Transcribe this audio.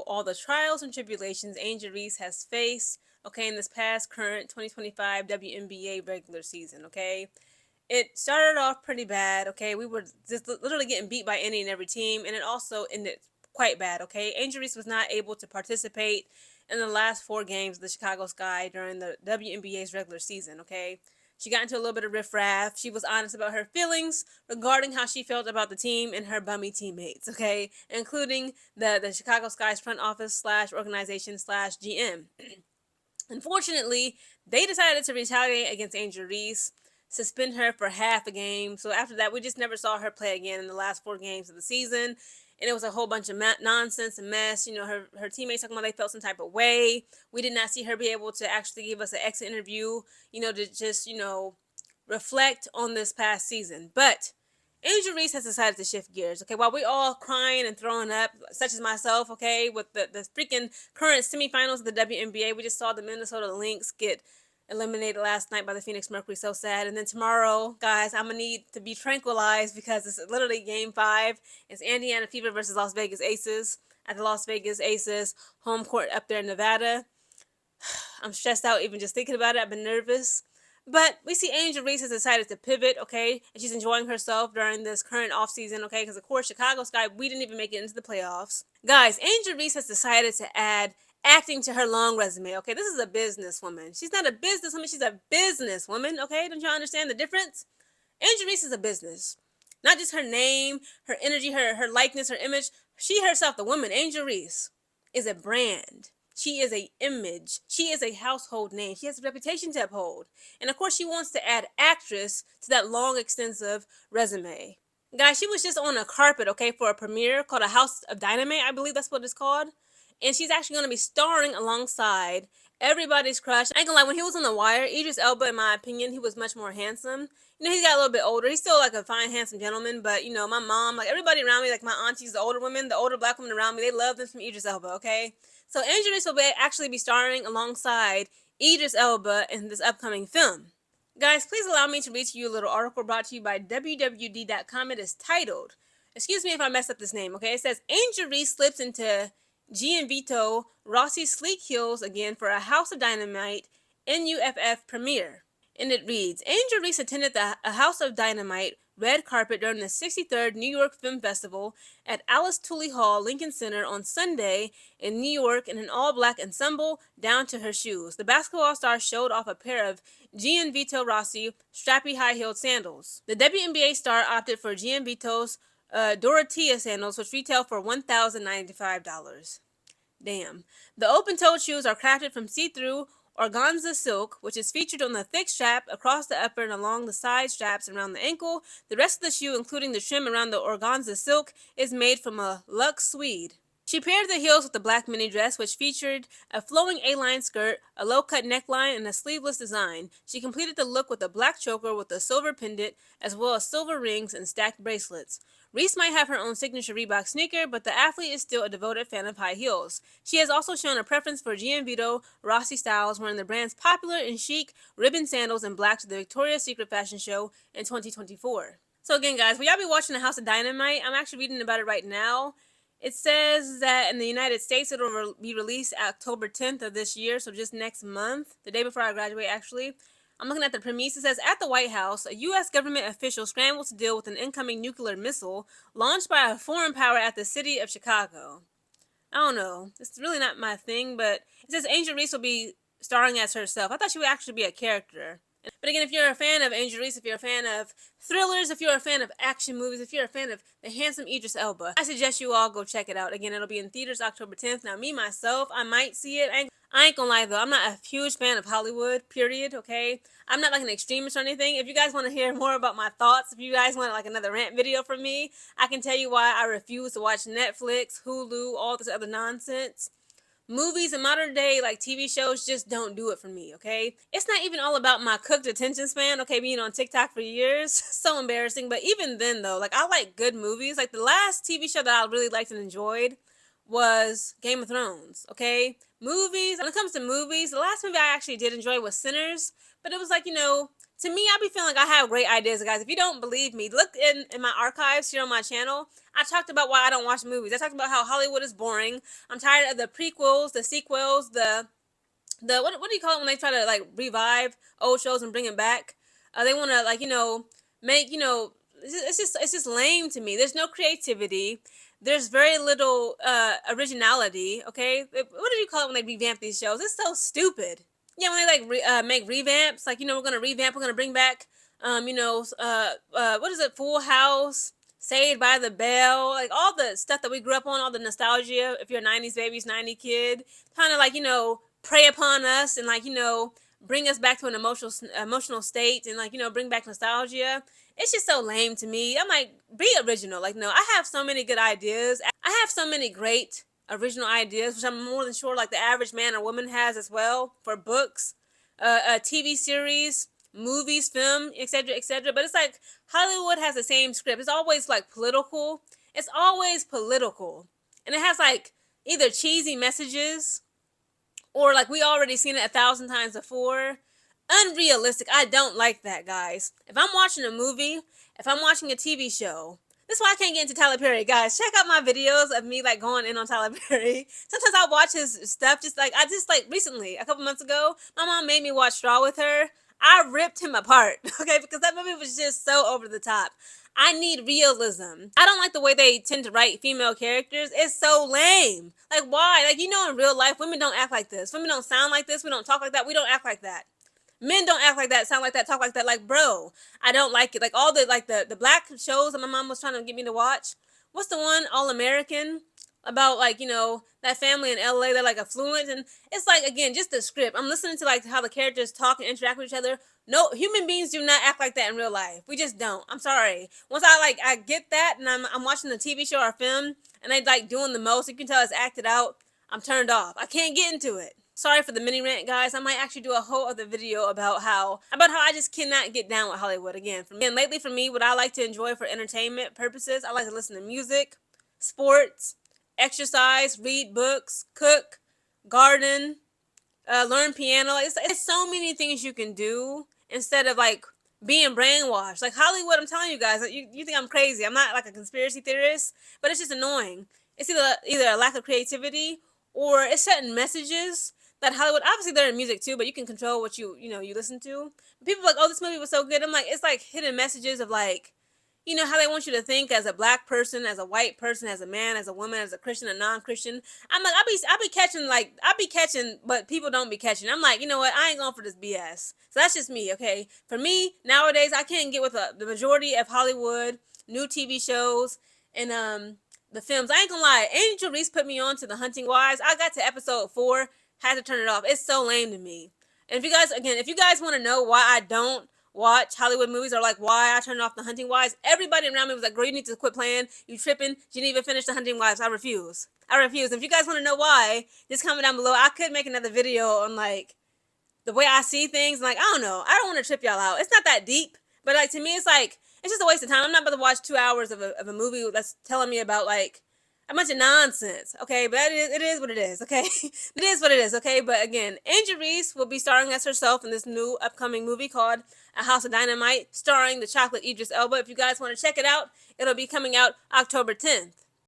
all the trials and tribulations Angel Reese has faced, okay, in this past current 2025 WNBA regular season, okay? It started off pretty bad, okay? We were just literally getting beat by any and every team, and it also ended quite bad, okay? Angel Reese was not able to participate in the last 4 games of the Chicago Sky during the WNBA's regular season, okay? She got into a little bit of riffraff. She was honest about her feelings regarding how she felt about the team and her bummy teammates, okay? Including the Chicago Sky's front office slash organization slash GM. Unfortunately, they decided to retaliate against Angel Reese, suspend her for half a game. So after that, we just never saw her play again in the last 4 games of the season. And it was a whole bunch of nonsense and mess. Her teammates talking about they felt some type of way. We did not see her be able to actually give us an exit interview, to just, reflect on this past season. But Angel Reese has decided to shift gears, okay? While we all crying and throwing up, such as myself, okay, with the freaking current semifinals of the WNBA, we just saw the Minnesota Lynx get eliminated last night by the Phoenix Mercury. So sad. And then tomorrow, guys, I'm going to need to be tranquilized because it's literally game 5. It's Indiana Fever versus Las Vegas Aces at the Las Vegas Aces home court up there in Nevada. I'm stressed out even just thinking about it. I've been nervous. But we see Angel Reese has decided to pivot, okay? And she's enjoying herself during this current offseason, okay? Because, of course, Chicago Sky, we didn't even make it into the playoffs. Guys, Angel Reese has decided to add acting to her long resume, okay? This is a businesswoman. She's not a businesswoman. She's a businesswoman, okay? Don't y'all understand the difference? Angel Reese is a business. Not just her name, her energy, her likeness, her image. She herself, the woman, Angel Reese, is a brand. She is an image. She is a household name. She has a reputation to uphold. And of course, she wants to add actress to that long, extensive resume. Guys, she was just on a carpet, okay, for a premiere called A House of Dynamite. I believe that's what it's called. And she's actually going to be starring alongside everybody's crush. I ain't gonna lie, when he was on The Wire, Idris Elba, in my opinion, he was much more handsome. He got a little bit older. He's still like a fine, handsome gentleman, but my mom, like everybody around me, like my aunties, the older women, the older black women around me, they love them from Idris Elba, okay? So Angel Reese will actually be starring alongside Idris Elba in this upcoming film. Guys, please allow me to read to you a little article brought to you by WWD.com. It is titled, excuse me if I mess up this name, okay? It says, Angel Reese slips into Gianvito Rossi's sleek heels again for a House of Dynamite NUFF premiere. And it reads, Angel Reese attended the A House of Dynamite red carpet during the 63rd New York Film Festival at Alice Tully Hall, Lincoln Center on Sunday in New York in an all-black ensemble down to her shoes. The basketball star showed off a pair of Gianvito Rossi strappy high-heeled sandals. The WNBA star opted for Gianvito's Dorotea sandals, which retail for $1,095. Damn. The open-toed shoes are crafted from see-through organza silk, which is featured on the thick strap across the upper and along the side straps around the ankle. The rest of the shoe, including the trim around the organza silk, is made from a luxe suede. She paired the heels with the black mini dress, which featured a flowing A-line skirt, a low-cut neckline, and a sleeveless design. She completed the look with a black choker with a silver pendant, as well as silver rings and stacked bracelets. Reese might have her own signature Reebok sneaker, but the athlete is still a devoted fan of high heels. She has also shown a preference for Gianvito Rossi styles, wearing the brand's popular and chic ribbon sandals in black to the Victoria's Secret fashion show in 2024. So again, guys, will y'all be watching The House of Dynamite? I'm actually reading about it right now. It says that in the United States, it'll be released October 10th of this year, so just next month, the day before I graduate, actually. I'm looking at the premise. It says, at the White House, a U.S. government official scrambles to deal with an incoming nuclear missile launched by a foreign power at the city of Chicago. I don't know. It's really not my thing, but it says Angel Reese will be starring as herself. I thought she would actually be a character. But again, if you're a fan of Angel Reese, if you're a fan of thrillers, if you're a fan of action movies, if you're a fan of the handsome Idris Elba, I suggest you all go check it out. Again, it'll be in theaters October 10th. Now, me, myself, I might see it. I ain't gonna lie, though. I'm not a huge fan of Hollywood, period, okay? I'm not like an extremist or anything. If you guys want to hear more about my thoughts, if you guys want like another rant video from me, I can tell you why I refuse to watch Netflix, Hulu, all this other nonsense. Movies and modern day like TV shows just don't do it for me, okay? It's not even all about my cooked attention span, okay, being on TikTok for years. So embarrassing. But even then though, like I like good movies. Like the last TV show that I really liked and enjoyed was Game of Thrones, okay? Movies, when it comes to movies, the last movie I actually did enjoy was Sinners, but it was like, To me, I be feeling like I have great ideas, guys. If you don't believe me, look in my archives here on my channel. I talked about why I don't watch movies. I talked about how Hollywood is boring. I'm tired of the prequels, the sequels, the what do you call it when they try to like revive old shows and bring them back? They want to like make it's just lame to me. There's no creativity. There's very little originality. Okay, what do you call it when they revamp these shows? It's so stupid. Yeah, when they like make revamps, like we're gonna revamp, we're gonna bring back what is it, Full House, Saved by the Bell, like all the stuff that we grew up on, all the nostalgia. If you're a '90s baby, '90s kid, kind of like prey upon us and like bring us back to an emotional state and like bring back nostalgia. It's just so lame to me. I'm like, be original. Like, no, I have so many good ideas. I have so many great original ideas, which I'm more than sure like the average man or woman has as well, for books, TV series, movies, film, etc., etc. But it's like Hollywood has the same script. It's always like political. It's always political, and it has like either cheesy messages or like we already seen it 1,000 times before. Unrealistic. I don't like that, guys. If I'm watching a movie, if I'm watching a TV show, this is why I can't get into Tyler Perry, guys. Check out my videos of me like going in on Tyler Perry. Sometimes I watch his stuff. I just like recently, a couple months ago, my mom made me watch Straw with her. I ripped him apart, okay, because that movie was just so over the top. I need realism. I don't like the way they tend to write female characters. It's so lame. Like, why? Like, in real life, women don't act like this. Women don't sound like this. We don't talk like that. We don't act like that. Men don't act like that, sound like that, talk like that. Like, bro, I don't like it. Like, all the black shows that my mom was trying to get me to watch. What's the one, All American? About, like, that family in LA, they're, like, affluent. And it's, like, again, just the script. I'm listening to, like, how the characters talk and interact with each other. No, human beings do not act like that in real life. We just don't. I'm sorry. Once I get that and I'm watching the TV show or film and they, like, doing the most, you can tell it's acted out, I'm turned off. I can't get into it. Sorry for the mini rant, guys. I might actually do a whole other video about how I just cannot get down with Hollywood again. Lately for me, what I like to enjoy for entertainment purposes, I like to listen to music, sports, exercise, read books, cook, garden, learn piano. It's so many things you can do instead of like being brainwashed. Like Hollywood, I'm telling you guys, you think I'm crazy. I'm not like a conspiracy theorist, but it's just annoying. It's either a lack of creativity or it's certain messages that Hollywood, obviously they're in music too, but you can control what you listen to. People are like, oh, this movie was so good. I'm like, it's like hidden messages of like, how they want you to think as a black person, as a white person, as a man, as a woman, as a Christian, a non-Christian. I'm like, I be catching, but people don't be catching. I'm like, you know what? I ain't going for this BS. So that's just me, okay? For me, nowadays, I can't get with the majority of Hollywood, new TV shows, and the films. I ain't gonna lie. Angel Reese put me on to The Hunting Wives. I got to episode 4, had to turn it off. It's so lame to me. And if you guys want to know why I don't watch Hollywood movies or like why I turned off The Hunting Wives, everybody around me was like, girl, you need to quit playing. You tripping. You didn't even finish The Hunting Wives. I refuse. And if you guys want to know why, just comment down below. I could make another video on like the way I see things. Like, I don't know. I don't want to trip y'all out. It's not that deep. But like to me, it's like, it's just a waste of time. I'm not about to watch 2 hours of a movie that's telling me about like a bunch of nonsense, okay? But it is what it is, okay? It is what it is, okay? But again, Angel Reese will be starring as herself in this new upcoming movie called A House of Dynamite, starring the chocolate Idris Elba. If you guys want to check it out, it'll be coming out October 10th.